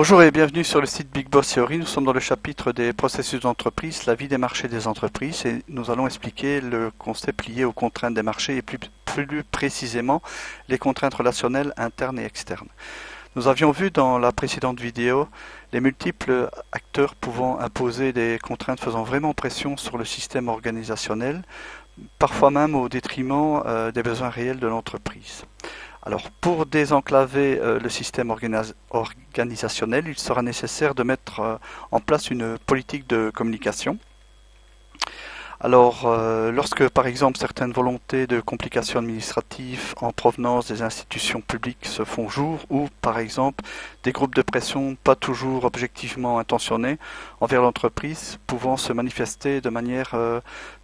Bonjour et bienvenue sur le site Big Boss Theory. Nous sommes dans le chapitre des processus d'entreprise, la vie des marchés des entreprises, et nous allons expliquer le concept lié aux contraintes des marchés et plus précisément les contraintes relationnelles internes et externes. Nous avions vu dans la précédente vidéo les multiples acteurs pouvant imposer des contraintes faisant vraiment pression sur le système organisationnel, parfois même au détriment des besoins réels de l'entreprise. Alors, pour désenclaver le système organisationnel, il sera nécessaire de mettre en place une politique de communication. Alors, lorsque par exemple certaines volontés de complications administratives en provenance des institutions publiques se font jour, ou par exemple des groupes de pression pas toujours objectivement intentionnés envers l'entreprise pouvant se manifester de manière,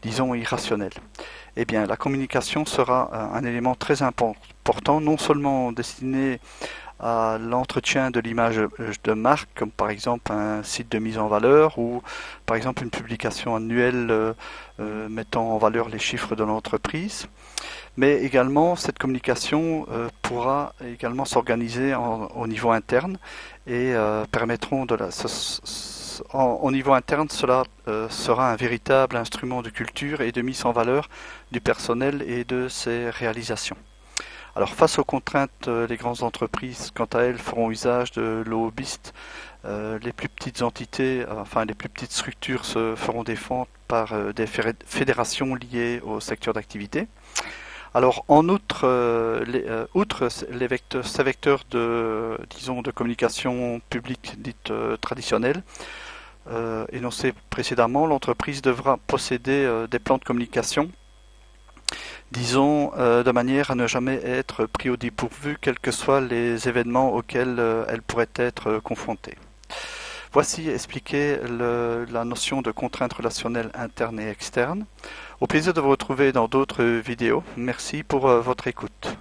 disons, irrationnelle, eh bien la communication sera un élément très important, non seulement destiné à l'entretien de l'image de marque, comme par exemple un site de mise en valeur ou par exemple une publication annuelle mettant en valeur les chiffres de l'entreprise. Mais également, cette communication pourra également s'organiser au niveau interne et permettront de au niveau interne, cela sera un véritable instrument de culture et de mise en valeur du personnel et de ses réalisations. Alors face aux contraintes, les grandes entreprises, quant à elles, feront usage de lobbyistes. Les plus petites entités, enfin les plus petites structures se feront défendre par des fédérations liées au secteur d'activité. Alors en outre, outre ces vecteurs de, disons, de communication publique dite traditionnelle, énoncés précédemment, l'entreprise devra posséder des plans de communication, disons, de manière à ne jamais être pris au dépourvu, quels que soient les événements auxquels elle pourrait être confrontée. Voici expliquer la notion de contrainte relationnelle interne et externe. Au plaisir de vous retrouver dans d'autres vidéos. Merci pour votre écoute.